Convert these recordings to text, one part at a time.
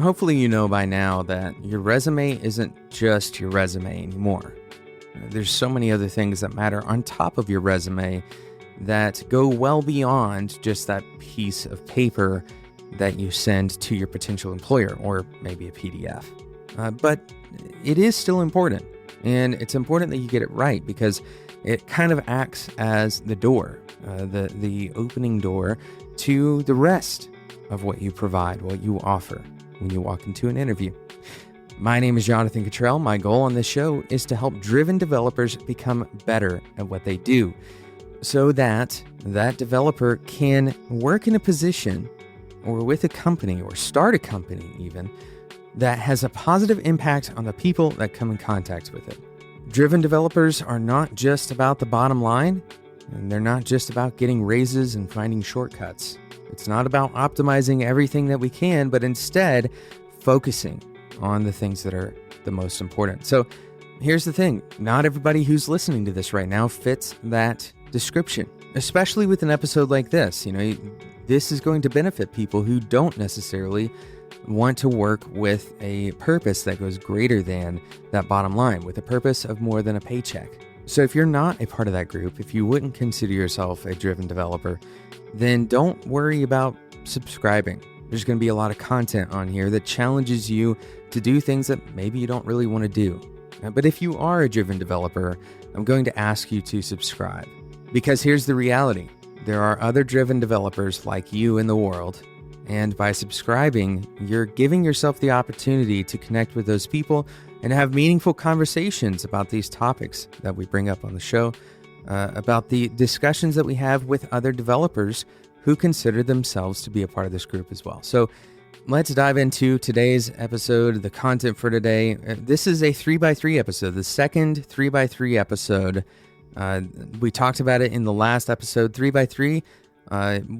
Hopefully you know by now that your resume isn't just your resume anymore. There's so many other things that matter on top of your resume that go well beyond just that piece of paper that you send to your potential employer, or maybe a PDF. But it is still important, and it's important that you get it right because it kind of acts as the door, the opening door to the rest of what you provide, what you offer when you walk into an interview. My name is Jonathan Cottrell. My goal on this show is to help driven developers become better at what they do so that that developer can work in a position or with a company or start a company even that has a positive impact on the people that come in contact with it. Driven developers are not just about the bottom line, and they're not just about getting raises and finding shortcuts. It's not about optimizing everything that we can, but instead focusing on the things that are the most important. So here's the thing. Not everybody who's listening to this right now fits that description, especially with an episode like this. This is going to benefit people who don't necessarily want to work with a purpose that goes greater than that bottom line, with a purpose of more than a paycheck. So if you're not a part of that group, if you wouldn't consider yourself a driven developer, then don't worry about subscribing. There's going to be a lot of content on here that challenges you to do things that maybe you don't really want to do. But if you are a driven developer, I'm going to ask you to subscribe. Because here's the reality. There are other driven developers like you in the world. And by subscribing, you're giving yourself the opportunity to connect with those people and have meaningful conversations about these topics that we bring up on the show, about the discussions that we have with other developers who consider themselves to be a part of this group as well. So let's dive into today's episode, the content for today. This is a 3x3 episode, the second 3x3 episode. We talked about it in the last episode, 3x3.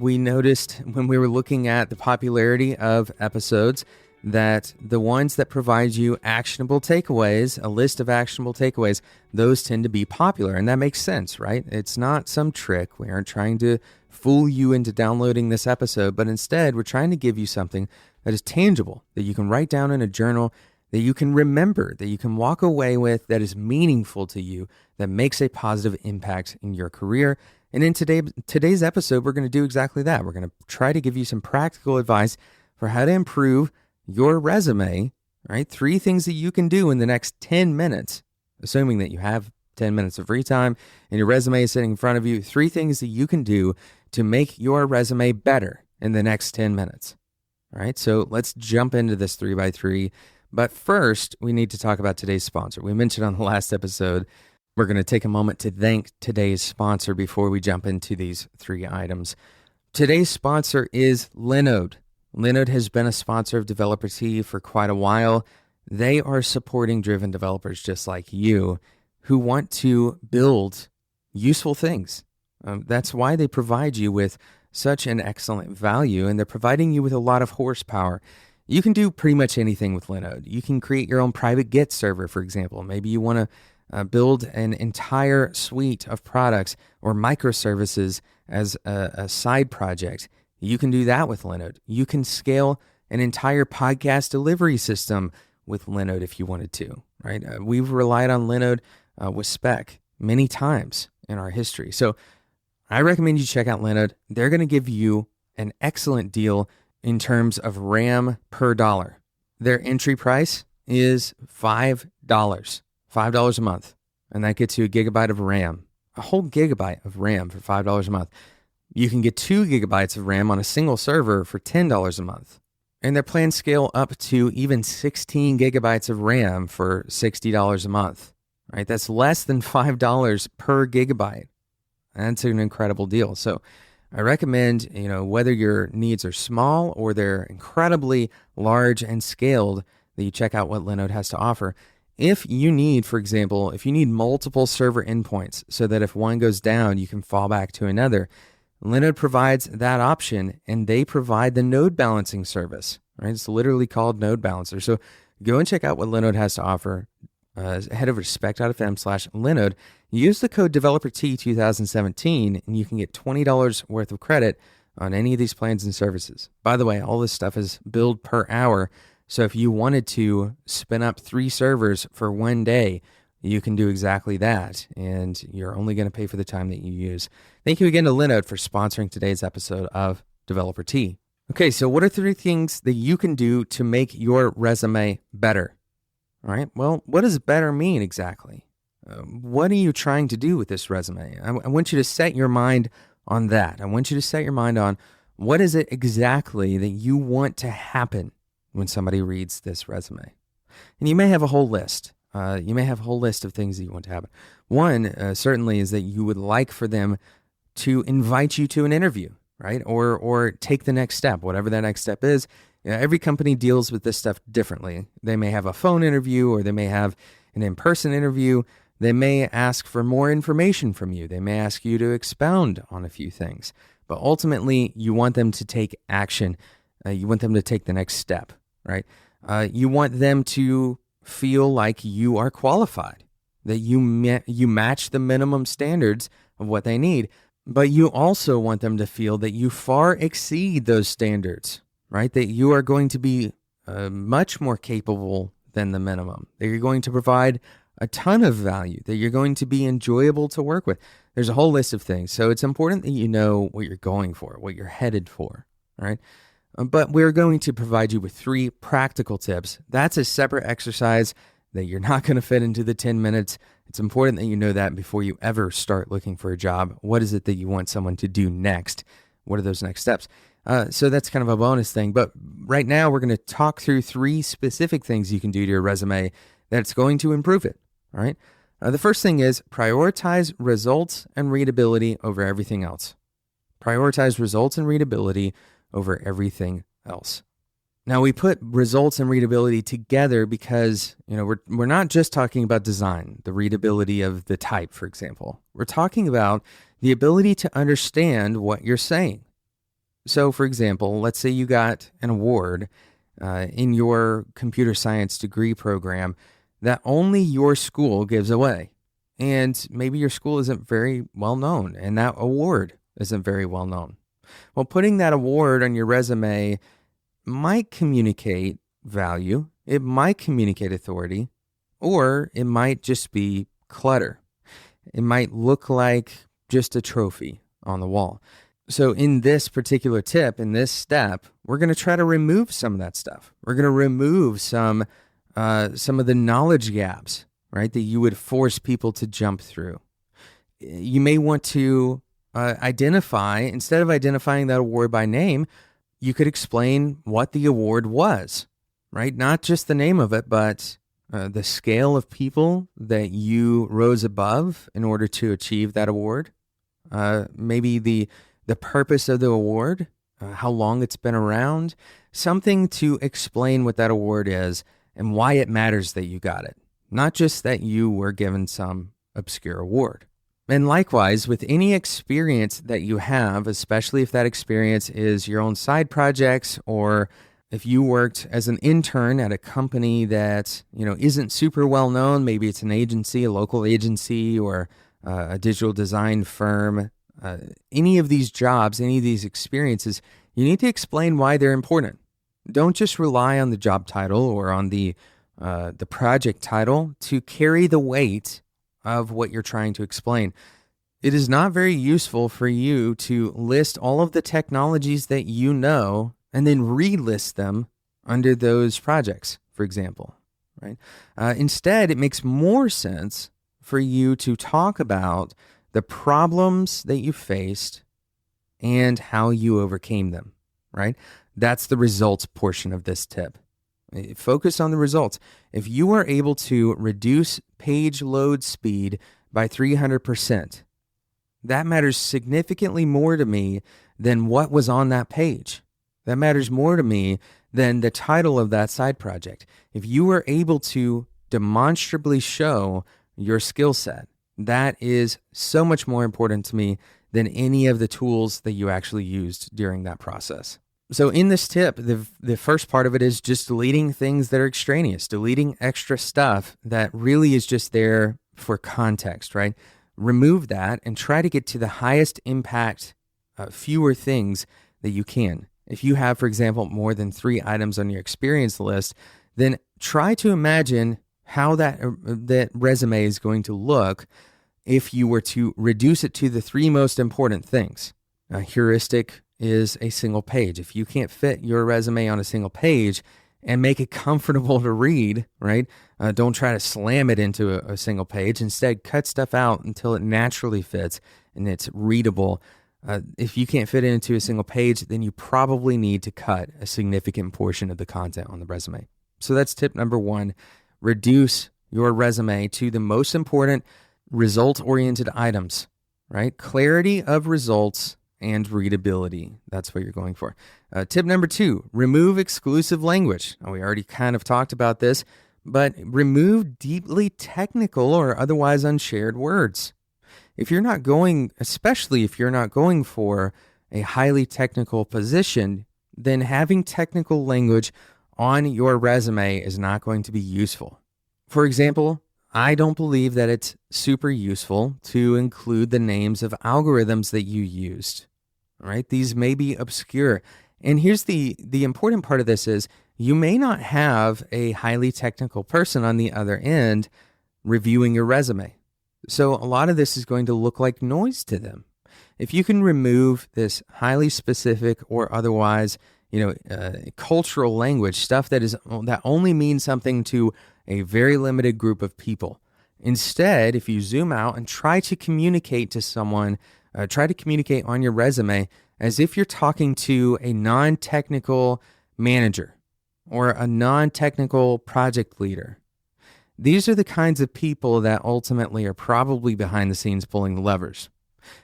We noticed when we were looking at the popularity of episodes that the ones that provide you actionable takeaways, a list of actionable takeaways, those tend to be popular. And that makes sense, right? It's not some trick. We aren't trying to fool you into downloading this episode, but instead we're trying to give you something that is tangible, that you can write down in a journal, that you can remember, that you can walk away with, that is meaningful to you, that makes a positive impact in your career. And in today's episode, we're going to do exactly that. We're going to try to give you some practical advice for how to improve your resume, right? 3 things that you can do in the next 10 minutes, assuming that you have 10 minutes of free time and your resume is sitting in front of you. 3 things that you can do to make your resume better in the next 10 minutes. All right, so let's jump into this 3x3. But first, we need to talk about today's sponsor. We mentioned on the last episode, we're going to take a moment to thank today's sponsor before we jump into these 3 items. Today's sponsor is Linode. Linode has been a sponsor of Developer Tea for quite a while. They are supporting driven developers just like you who want to build useful things. That's why they provide you with such an excellent value, and they're providing you with a lot of horsepower. You can do pretty much anything with Linode. You can create your own private Git server, for example. Maybe you want to build an entire suite of products or microservices as a side project. You can do that with Linode. You can scale an entire podcast delivery system with Linode if you wanted to, right? We've relied on Linode with Spec many times in our history. So I recommend you check out Linode. They're going to give you an excellent deal in terms of RAM per dollar. Their entry price is $5 a month. And that gets you a gigabyte of RAM, a whole gigabyte of RAM for $5 a month. You can get 2 gigabytes of RAM on a single server for $10 a month. And their plans scale up to even 16 gigabytes of RAM for $60 a month, right? That's less than $5 per gigabyte. That's an incredible deal. So I recommend, whether your needs are small or they're incredibly large and scaled, that you check out what Linode has to offer. If you need, for example, multiple server endpoints so that if one goes down, you can fall back to another, Linode provides that option, and they provide the node balancing service, right? It's literally called Node Balancer. So go and check out what Linode has to offer. Head over to spec.fm/Linode. Use the code DeveloperT2017, and you can get $20 worth of credit on any of these plans and services. By the way, all this stuff is billed per hour. So if you wanted to spin up 3 servers for one day, you can do exactly that. And you're only going to pay for the time that you use. Thank you again to Linode for sponsoring today's episode of Developer Tea. Okay, so what are 3 things that you can do to make your resume better? All right, well, what does better mean exactly? What are you trying to do with this resume? I want you to set your mind on that. I want you to set your mind on what is it exactly that you want to happen when somebody reads this resume. And you may have a whole list. You may have a whole list of things that you want to happen. One, certainly, is that you would like for them to invite you to an interview, right? Or take the next step, whatever that next step is. Every company deals with this stuff differently. They may have a phone interview, or they may have an in-person interview. They may ask for more information from you. They may ask you to expound on a few things. But ultimately, you want them to take action. You want them to take the next step, right? You want them to feel like you are qualified, that you match the minimum standards of what they need. But you also want them to feel that you far exceed those standards, right? That you are going to be much more capable than the minimum, that you're going to provide a ton of value, that you're going to be enjoyable to work with. There's a whole list of things. So it's important that you know what you're going for, what you're headed for, right? But we're going to provide you with 3 practical tips. That's a separate exercise that you're not going to fit into the 10 minutes. It's important that you know that before you ever start looking for a job. What is it that you want someone to do next? What are those next steps? So that's kind of a bonus thing. But right now, we're going to talk through 3 specific things you can do to your resume that's going to improve it. All right. The first thing is prioritize results and readability over everything else. Prioritize results and readability over everything else. Now, we put results and readability together because, we're not just talking about design, the readability of the type, for example. We're talking about the ability to understand what you're saying. So, for example, let's say you got an award in your computer science degree program that only your school gives away. And maybe your school isn't very well known, and that award isn't very well known. Well, putting that award on your resume might communicate value, it might communicate authority, or it might just be clutter. It might look like just a trophy on the wall. So in this particular tip, in this step, we're going to try to remove some of that stuff. We're going to remove some of the knowledge gaps, right, that you would force people to jump through. You may want to identify, instead of identifying that award by name, you could explain what the award was, right? Not just the name of it, but the scale of people that you rose above in order to achieve that award. Maybe the purpose of the award, how long it's been around, something to explain what that award is and why it matters that you got it, not just that you were given some obscure award. And likewise, with any experience that you have, especially if that experience is your own side projects, or if you worked as an intern at a company that, isn't super well known, maybe it's an agency, a local agency, or a digital design firm, any of these jobs, any of these experiences, you need to explain why they're important. Don't just rely on the job title or on the project title to carry the weight of what you're trying to explain. It is not very useful for you to list all of the technologies that you know and then relist them under those projects, for example, right? Instead, it makes more sense for you to talk about the problems that you faced and how you overcame them, right? That's the results portion of this tip. Focus on the results. If you are able to reduce page load speed by 300%, that matters significantly more to me than what was on that page. That matters more to me than the title of that side project. If you are able to demonstrably show your skill set, that is so much more important to me than any of the tools that you actually used during that process. So in this tip, the first part of it is just deleting things that are extraneous, deleting extra stuff that really is just there for context, right? Remove that and try to get to the highest impact, fewer things that you can. If you have, for example, more than 3 items on your experience list, then try to imagine how that resume is going to look if you were to reduce it to the 3 most important things. A heuristic is a single page. If you can't fit your resume on a single page and make it comfortable to read, right? Don't try to slam it into a single page. Instead, cut stuff out until it naturally fits and it's readable. If you can't fit it into a single page, then you probably need to cut a significant portion of the content on the resume. So that's tip number 1. Reduce your resume to the most important result-oriented items, right? Clarity of results and readability. That's what you're going for. Tip number 2, remove exclusive language. Now, we already kind of talked about this, but remove deeply technical or otherwise unshared words. Especially if you're not going for a highly technical position, then having technical language on your resume is not going to be useful. For example, I don't believe that it's super useful to include the names of algorithms that you used. All right, these may be obscure. And here's the important part of this is you may not have a highly technical person on the other end reviewing your resume. So a lot of this is going to look like noise to them. If you can remove this highly specific or otherwise, cultural language, stuff that only means something to a very limited group of people. Instead, if you zoom out and try to communicate to someone, try to communicate on your resume as if you're talking to a non-technical manager or a non-technical project leader. These are the kinds of people that ultimately are probably behind the scenes pulling the levers.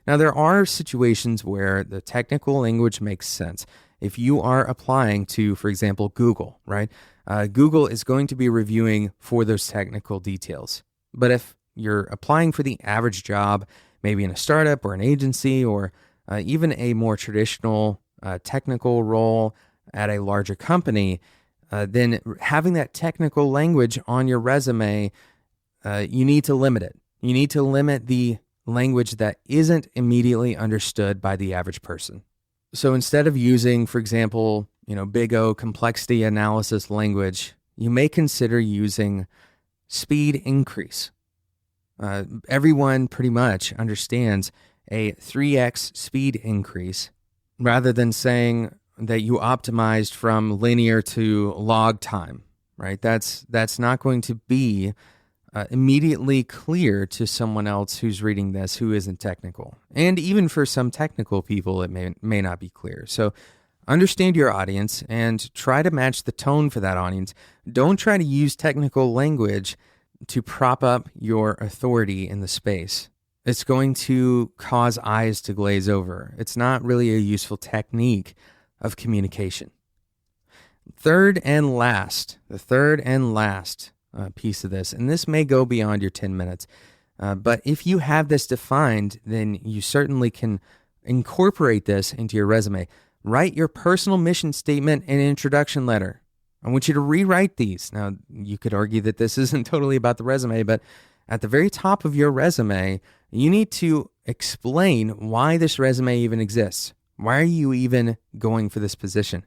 Now, there are situations where the technical language makes sense. If you are applying to, for example, Google, right? Google is going to be reviewing for those technical details. But if you're applying for the average job, maybe in a startup or an agency or even a more traditional technical role at a larger company, then having that technical language on your resume, you need to limit it. You need to limit the language that isn't immediately understood by the average person. So instead of using, for example, big O complexity analysis language, you may consider using speed increase. Everyone pretty much understands a 3x speed increase rather than saying that you optimized from linear to log time, right? That's not going to be immediately clear to someone else who's reading this who isn't technical. And even for some technical people, it may not be clear. So understand your audience and try to match the tone for that audience. Don't try to use technical language to prop up your authority in the space. It's going to cause eyes to glaze over. It's not really a useful technique of communication. The third and last piece of this, and this may go beyond your 10 minutes, but if you have this defined, then you certainly can incorporate this into your resume. Write your personal mission statement and introduction letter. I want you to rewrite these. Now, you could argue that this isn't totally about the resume, but at the very top of your resume, you need to explain why this resume even exists. Why are you even going for this position?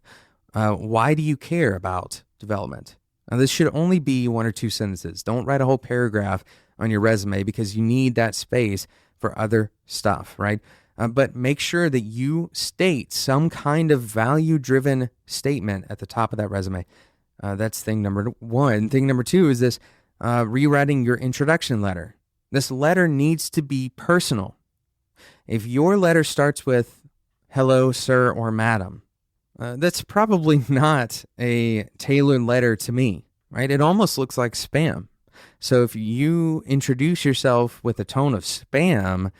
Why do you care about development? Now, this should only be 1 or 2 sentences. Don't write a whole paragraph on your resume because you need that space for other stuff, right? But make sure that you state some kind of value-driven statement at the top of that resume. That's thing number 1. Thing number 2 is this rewriting your introduction letter. This letter needs to be personal. If your letter starts with, "Hello, sir," or "Madam," that's probably not a tailored letter to me, right? It almost looks like spam. So if you introduce yourself with a tone of spam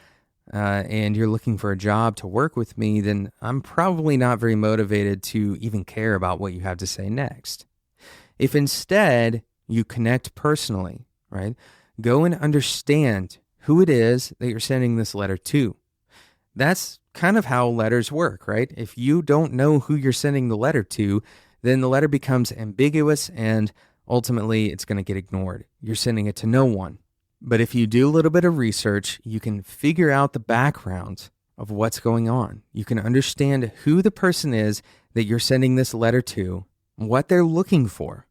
and you're looking for a job to work with me, then I'm probably not very motivated to even care about what you have to say next. If instead you connect personally, right? Go and understand who it is that you're sending this letter to. That's kind of how letters work, right? If you don't know who you're sending the letter to, then the letter becomes ambiguous and ultimately it's going to get ignored. You're sending it to no one. But if you do a little bit of research, you can figure out the background of what's going on. You can understand who the person is that you're sending this letter to, what they're looking for,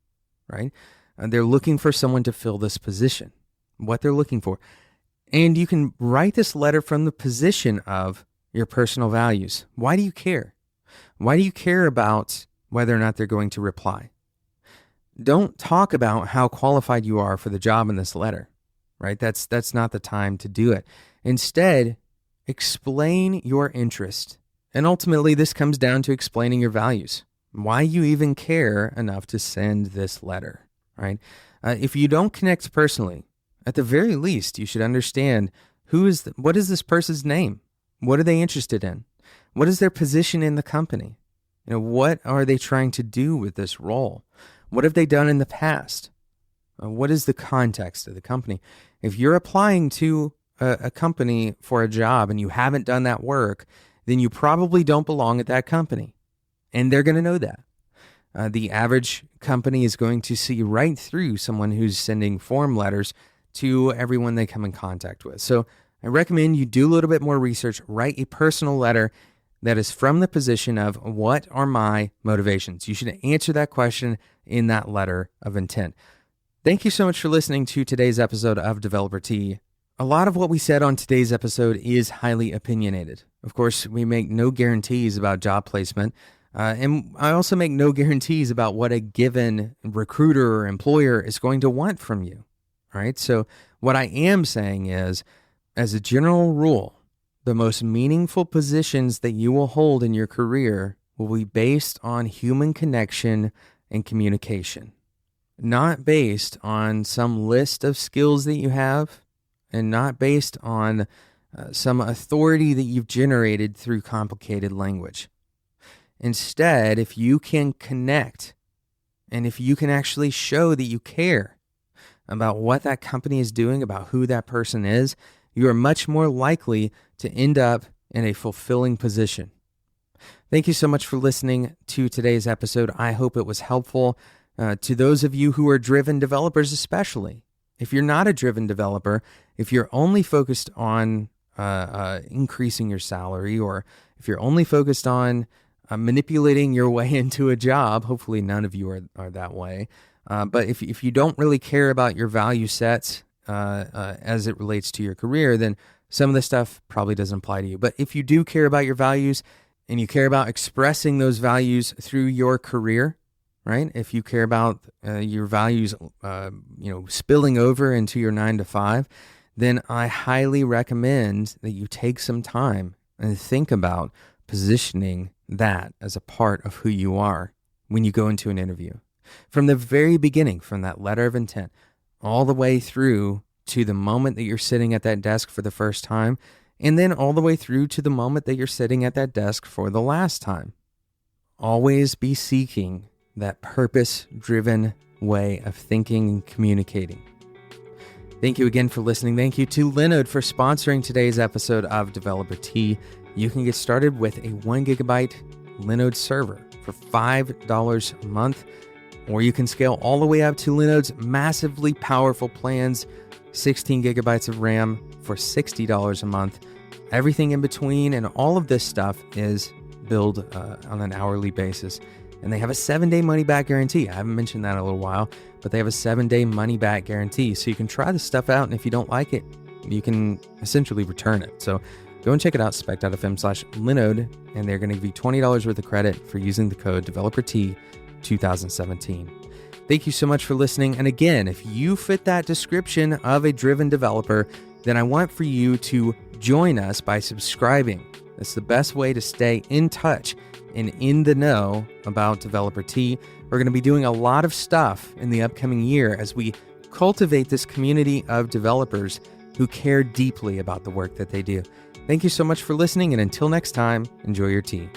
right? They're looking for someone to fill this position, what they're looking for. And you can write this letter from the position of your personal values. Why do you care? Why do you care about whether or not they're going to reply? Don't talk about how qualified you are for the job in this letter, right? That's not the time to do it. Instead, explain your interest. And ultimately, this comes down to explaining your values. Why you even care enough to send this letter, right? If you don't connect personally, at the very least, you should understand what is this person's name? What are they interested in? What is their position in the company? What are they trying to do with this role? What have they done in the past? What is the context of the company? If you're applying to a company for a job and you haven't done that work, then you probably don't belong at that company. And they're going to know that. The average company is going to see right through someone who's sending form letters to everyone they come in contact with. So I recommend you do a little bit more research, write a personal letter that is from the position of what are my motivations? You should answer that question in that letter of intent. Thank you so much for listening to today's episode of Developer Tea. A lot of what we said on today's episode is highly opinionated. Of course, we make no guarantees about job placement. And I also make no guarantees about what a given recruiter or employer is going to want from you. All right. So what I am saying is, as a general rule, the most meaningful positions that you will hold in your career will be based on human connection and communication, not based on some list of skills that you have and not based on some authority that you've generated through complicated language. Instead, if you can connect and if you can actually show that you care about what that company is doing, about who that person is, you are much more likely to end up in a fulfilling position. Thank you so much for listening to today's episode. I hope it was helpful to those of you who are driven developers, especially. If you're not a driven developer, if you're only focused on increasing your salary, or if you're only focused on manipulating your way into a job, hopefully none of you are that way. But if you don't really care about your value sets as it relates to your career, then some of this stuff probably doesn't apply to you. But if you do care about your values and you care about expressing those values through your career, right? If you care about your values, spilling over into your 9-to-5, then I highly recommend that you take some time and think about positioning that as a part of who you are when you go into an interview. From the very beginning, from that letter of intent, all the way through to the moment that you're sitting at that desk for the first time, and then all the way through to the moment that you're sitting at that desk for the last time. Always be seeking that purpose-driven way of thinking and communicating. Thank you again for listening. Thank you to Linode for sponsoring today's episode of Developer Tea. You can get started with a 1 gigabyte Linode server for $5 a month, or you can scale all the way up to Linode's massively powerful plans, 16 gigabytes of RAM for $60 a month. Everything in between and all of this stuff is billed on an hourly basis. And they have a 7-day money-back guarantee. I haven't mentioned that in a little while, but they have a 7-day money-back guarantee. So you can try this stuff out, and if you don't like it, you can essentially return it. So go and check it out, spec.fm/Linode, and they're going to give you $20 worth of credit for using the code DeveloperT2017. Thank you so much for listening. And again, if you fit that description of a driven developer, then I want for you to join us by subscribing. That's the best way to stay in touch and in the know about Developer Tea. We're going to be doing a lot of stuff in the upcoming year as we cultivate this community of developers who care deeply about the work that they do. Thank you so much for listening, and until next time, enjoy your tea.